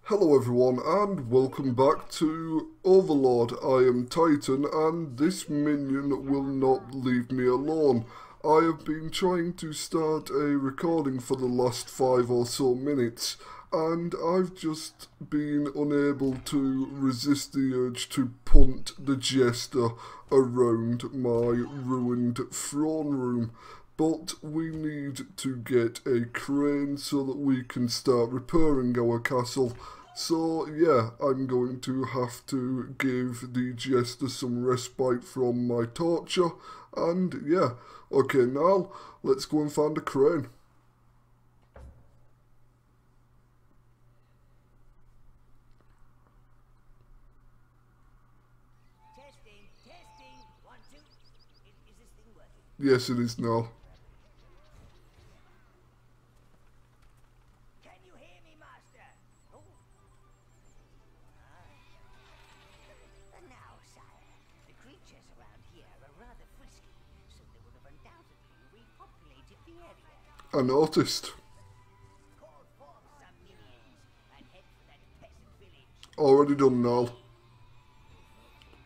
Hello everyone and welcome back to Overlord. I am Titan and this minion will not leave me alone. I have been trying to start a recording for the last 5 or so minutes and I've just been unable to resist the urge to punt the jester around my ruined throne room. But we need to get a crane so that we can start repairing our castle. So yeah, I'm going to have to give the jester some respite from my torture. And yeah, okay, now let's go and find a crane. Testing. 1, 2. Is this thing working? Yes, it is now. Can you hear me, Master? Oh. And now, sire, the creatures around here are rather frisky, so they would have undoubtedly repopulated the area. I noticed. Call forth some minions and head for that peasant village. Already done now.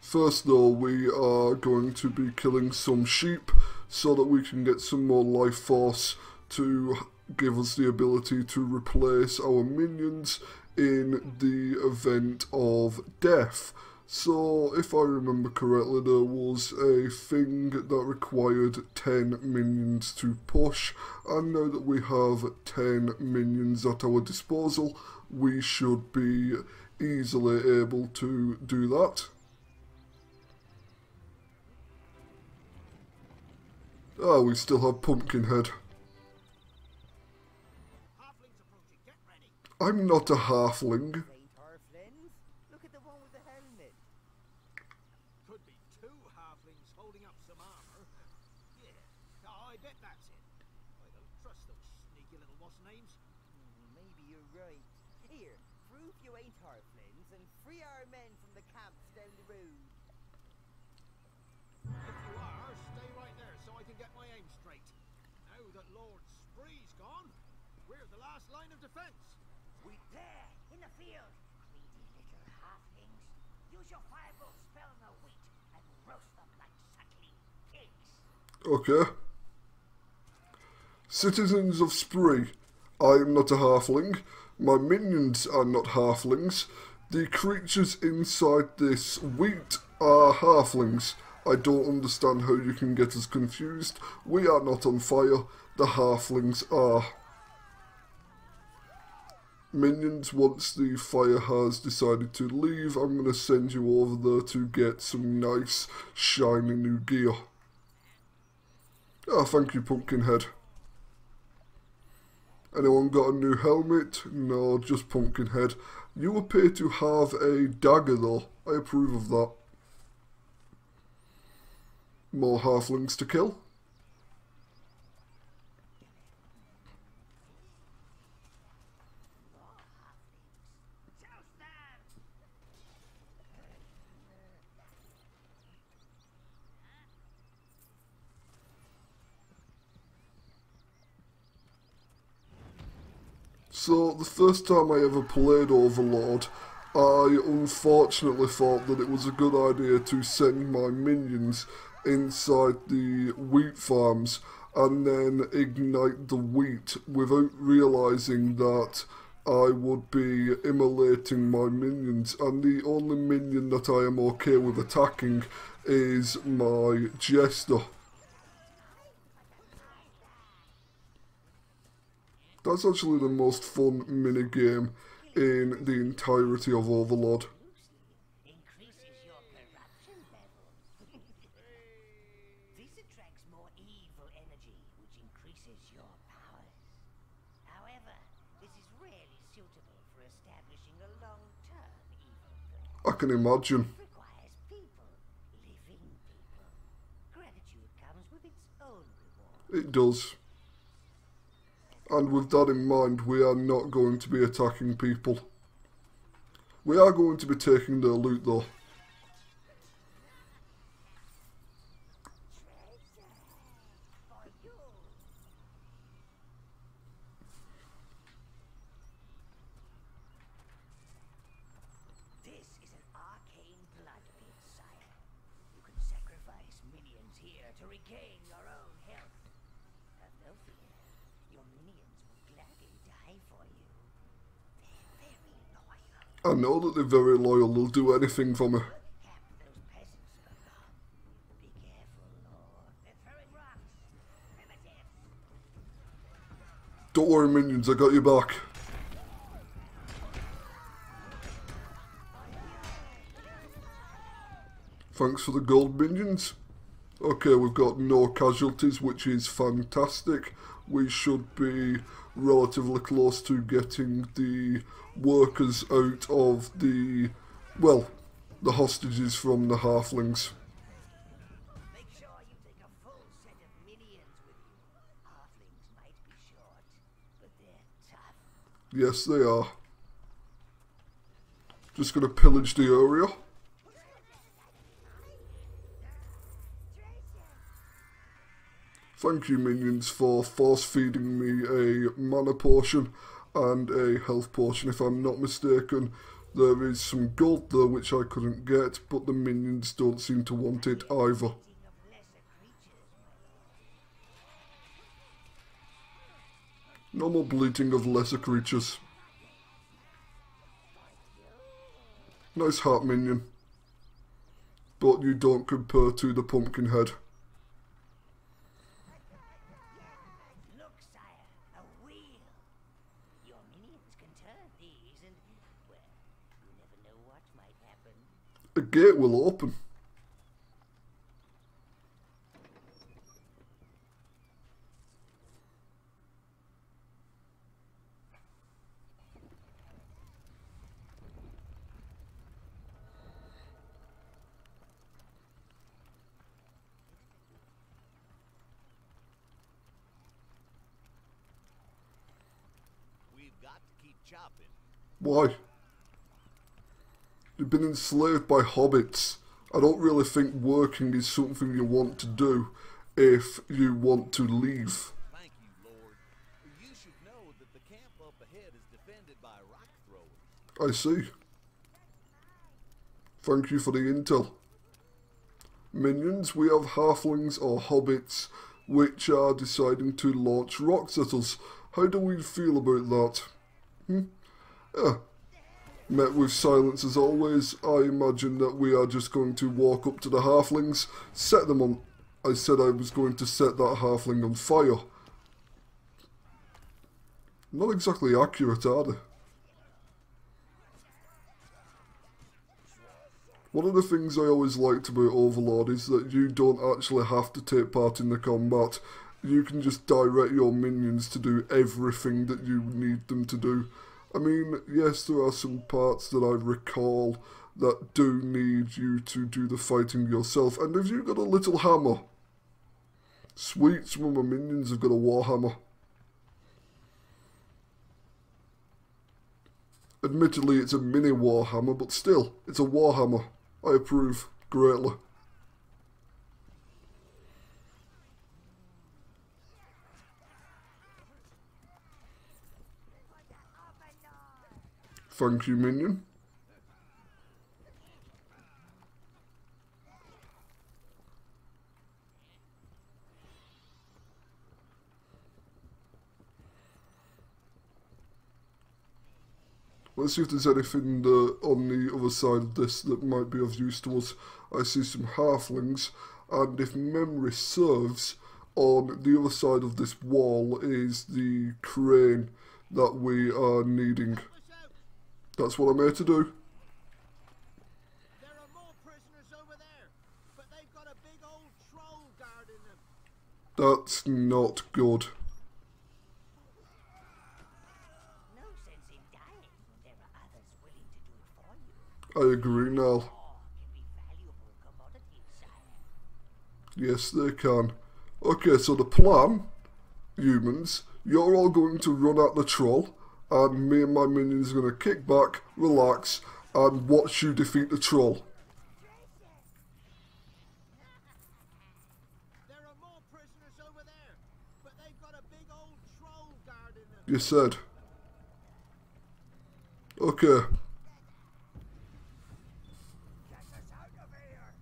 First though, we are going to be killing some sheep so that we can get some more life force to give us the ability to replace our minions in the event of death. So, if I remember correctly, there was a thing that required 10 minions to push, and now that we have 10 minions at our disposal, we should be easily able to do that. Ah, we still have Pumpkinhead. Halflings approaching. Get ready. I'm not a halfling. Look at the one with the helmet. Could be 2 halflings holding up some armor. Yeah, I bet that's it. I don't trust those sneaky little what's names. Maybe you're right. Here, prove you ain't halflings and free our men from the camps down the road. If you are, stay right there so I can get my aim straight. Now that Lord Spree's gone, we're the last line of defense. There, in the field. Greedy little halflings. Use your firebolt spell on the wheat and roast them like suckling pigs. Okay. Citizens of Spree, I am not a halfling. My minions are not halflings. The creatures inside this wheat are halflings. I don't understand how you can get us confused. We are not on fire. The halflings are. Minions, once the fire has decided to leave, I'm going to send you over there to get some nice, shiny new gear. Ah, thank you, Pumpkinhead. Anyone got a new helmet? No, just Pumpkinhead. You appear to have a dagger though. I approve of that. More halflings to kill. So, the first time I ever played Overlord, I unfortunately thought that it was a good idea to send my minions inside the wheat farms and then ignite the wheat without realising that I would be immolating my minions, and the only minion that I am okay with attacking is my jester. That's actually the most fun minigame in the entirety of Overlord. Increases your corruption level. This attracts more evil energy, which increases your powers. However, this is rarely suitable for establishing a long-term evil build. I can imagine. It requires people, living people. Gratitude comes with its own reward. It does. And with that in mind, we are not going to be attacking people. We are going to be taking their loot though. For you. minions here to regain your own health. Have no fear. Your minions will gladly die for you. They're very loyal. I know that they're very loyal, they'll do anything for me. Cap those peasants for long. Be careful, Lord. They're throwing rocks. Primitive. Don't worry, minions, I got you back. Thanks for the gold, minions. Okay, we've got no casualties, which is fantastic. We should be relatively close to getting the workers out of the, well, the hostages from the halflings. Make sure you take a full set of minions with you. Halflings might be short, but they're tough. Yes, they are. Just gonna pillage the area. Thank you, minions, for force-feeding me a mana potion and a health potion. If I'm not mistaken, there is some gold there which I couldn't get, but the minions don't seem to want it either. No more bleating of lesser creatures. Nice heart, minion. But you don't compare to the pumpkin head. Look, sire, a wheel. Your minions can turn these and, well, you never know what might happen. A gate will open. Got to keep chopping. Why? You've been enslaved by hobbits. I don't really think working is something you want to do if you want to leave. Thank you, Lord. You should know that the camp up ahead is defended by rock throwers. I see. Thank you for the intel. Minions, we have halflings or hobbits which are deciding to launch rocks at us. How do we feel about that? Met with silence as always. I imagine that we are just going to walk up to the halflings, set them on... I said I was going to set that halfling on fire. Not exactly accurate, are they? One of the things I always liked about Overlord is that you don't actually have to take part in the combat. You can just direct your minions to do everything that you need them to do. I mean, yes, there are some parts that I recall that do need you to do the fighting yourself. And have you got a little hammer? Sweet, some of my minions have got a warhammer. Admittedly, it's a mini warhammer, but still, it's a warhammer. I approve greatly. Thank you, minion. Let's see if there's anything on the other side of this that might be of use to us. I see some halflings, and if memory serves, on the other side of this wall is the crane that we are needing. That's what I'm here to do. There are more prisoners over there, but they've got a big old troll guarding them. That's not good. No sense in dying when there are others willing to do it for you. I agree now. War can be valuable commodities, sire. Yes, they can. Okay, so the plan, humans, you're all going to run at the troll, and me and my minions are going to kick back, relax, and watch you defeat the troll. There are more prisoners over there, but they've got a big old troll guarding them. You said. Okay. Get us out of here!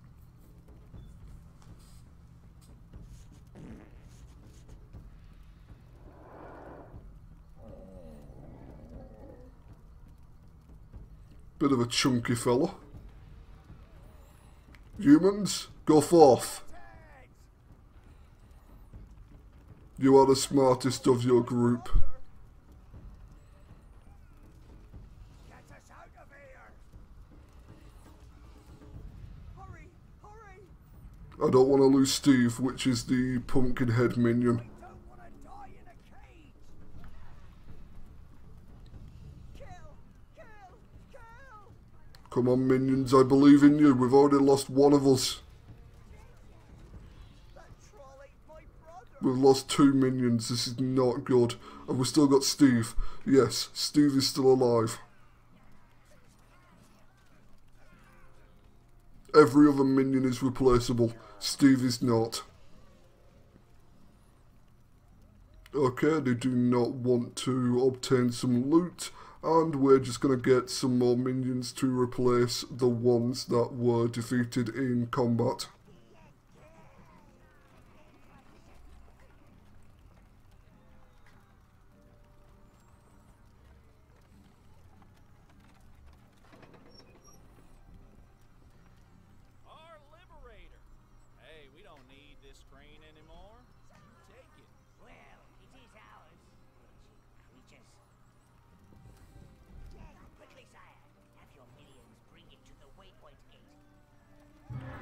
Bit of a chunky fella. Humans, go forth. You are the smartest of your group. Get us out of here! Hurry! Hurry! I don't want to lose Steve, which is the pumpkin head minion. I don't want to die in a cage! Kill! Kill! Kill! Come on, minions, I believe in you. We've already lost one of us. That troll ate my brother! We've lost 2 minions. This is not good. And we've still got Steve. Yes, Steve is still alive. Every other minion is replaceable. Steve is not. Okay, they do not want to obtain some loot. And we're just going to get some more minions to replace the ones that were defeated in combat. Our liberator. Hey, we don't need this screen anymore. You take it. Well, it is ours. Creatures. Quickly, sire. Have your minions bring it to the waypoint gate.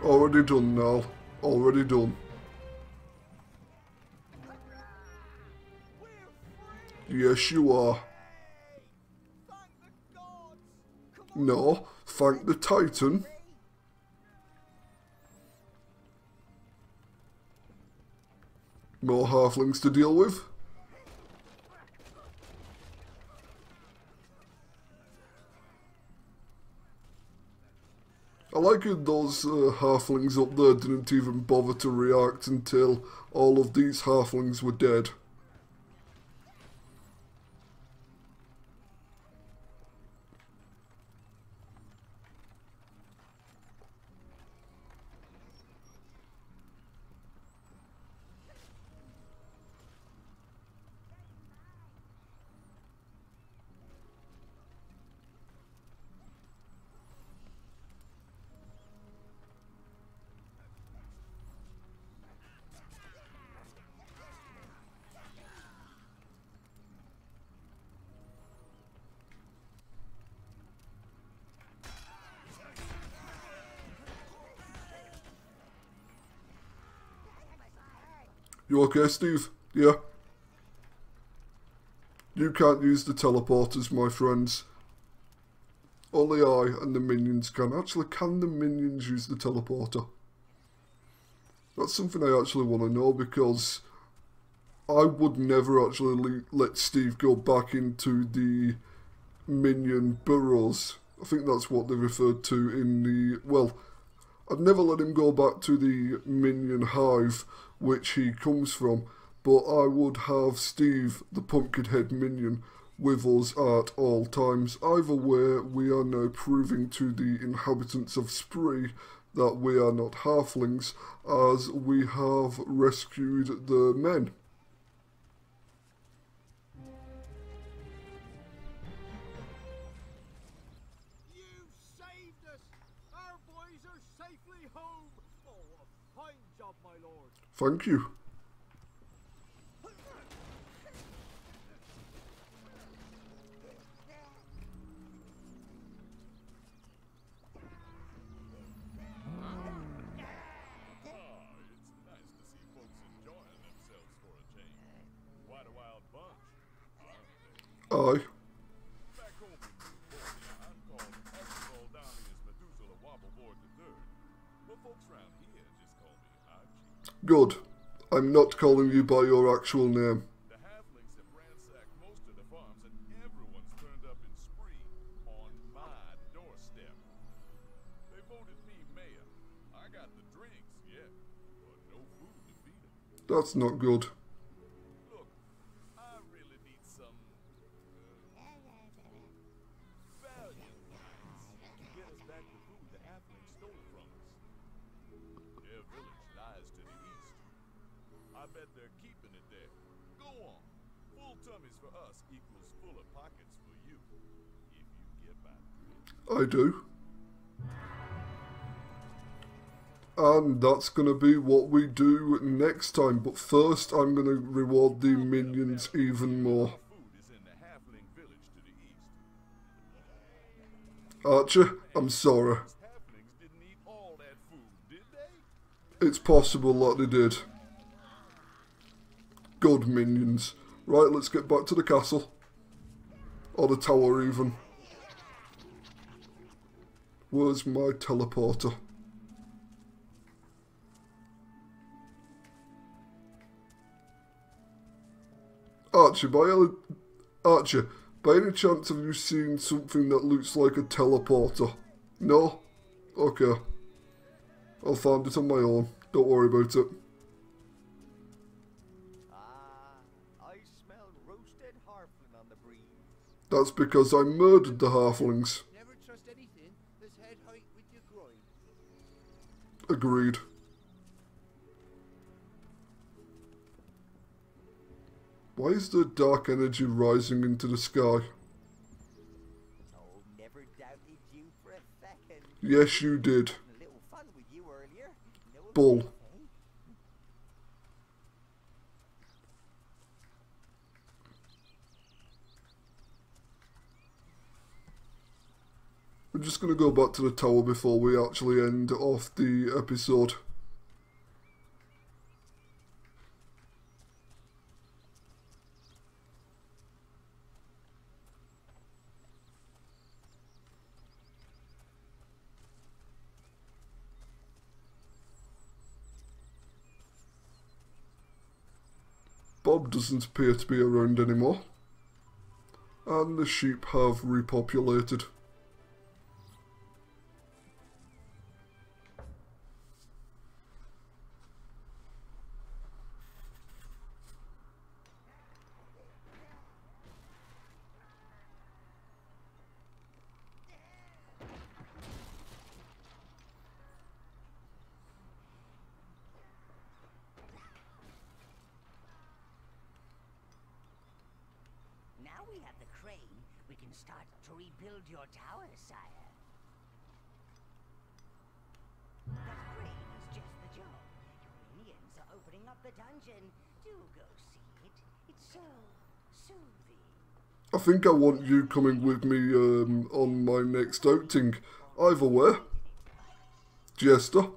Already done now. Already done. We're free! Yes, you are. Thank the gods! Come on! No, thank the Titan. More halflings to deal with. I like it those halflings up there didn't even bother to react until all of these halflings were dead. You okay, Steve? Yeah? You can't use the teleporters, my friends. Only I and the minions can. Actually, can the minions use the teleporter? That's something I actually want to know, because I would never actually let Steve go back into the minion burrows. I think that's what they referred to in the... Well, I'd never let him go back to the minion hive, which he comes from, but I would have Steve, the Pumpkinhead minion, with us at all times. Either way, we are now proving to the inhabitants of Spree that we are not halflings, as we have rescued the men. You saved us! Our boys are safely home! Oh, a fine job, my lord! Thank you. It's nice to see folks enjoying themselves for a change. Quite a wild bunch, aren't they? Aye. Back home in California, I'm called Archibald Damius Methuselah Wobbleboard III. But folks around here just call me Archie. Good. I'm not calling you by your actual name. The halflings have ransacked most of the farms, and everyone's turned up in Spree on my doorstep. They voted me mayor. I got the drinks, yeah, but no food to feed them. That's not good. Look, I really need some valiant guys to get us back the food the halflings stole from us. Their village lies to the east. I bet they're keeping it there. Go on. Full tummies for us equals fuller pockets for you. If you get my drift. I do. And that's going to be what we do next time. But first, I'm going to reward the minions even more. Food is in the halfling village to the east. Archer, I'm sorry. Halflings didn't eat all that food, did they? It's possible that they did. Good minions. Right, let's get back to the castle. Or the tower even. Where's my teleporter? Archer, by any chance have you seen something that looks like a teleporter? No? Okay. I'll find it on my own. Don't worry about it. I smell roasted harfling on the breeze. That's because I murdered the halflings. Never trust anything that's head height with your groin. Agreed. Why is the dark energy rising into the sky? Oh, never doubted you for a second. Yes, you did. A little fun with you earlier. No Bull. offense, eh? We're just going to go back to the tower before we actually end off the episode. Bob doesn't appear to be around anymore, and the sheep have repopulated. Now we have the crane, we can start to rebuild your tower, sire. The crane is just the job. Your minions are opening up the dungeon. Do go see it. It's so soothing. I think I want you coming with me on my next outing. Either way. Jester,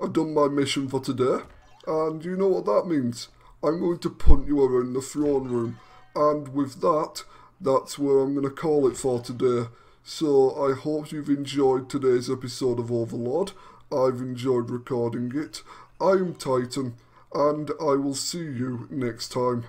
I've done my mission for today, and you know what that means. I'm going to punt you around the throne room. And with that, that's where I'm going to call it for today. So I hope you've enjoyed today's episode of Overlord. I've enjoyed recording it. I'm Titan, and I will see you next time.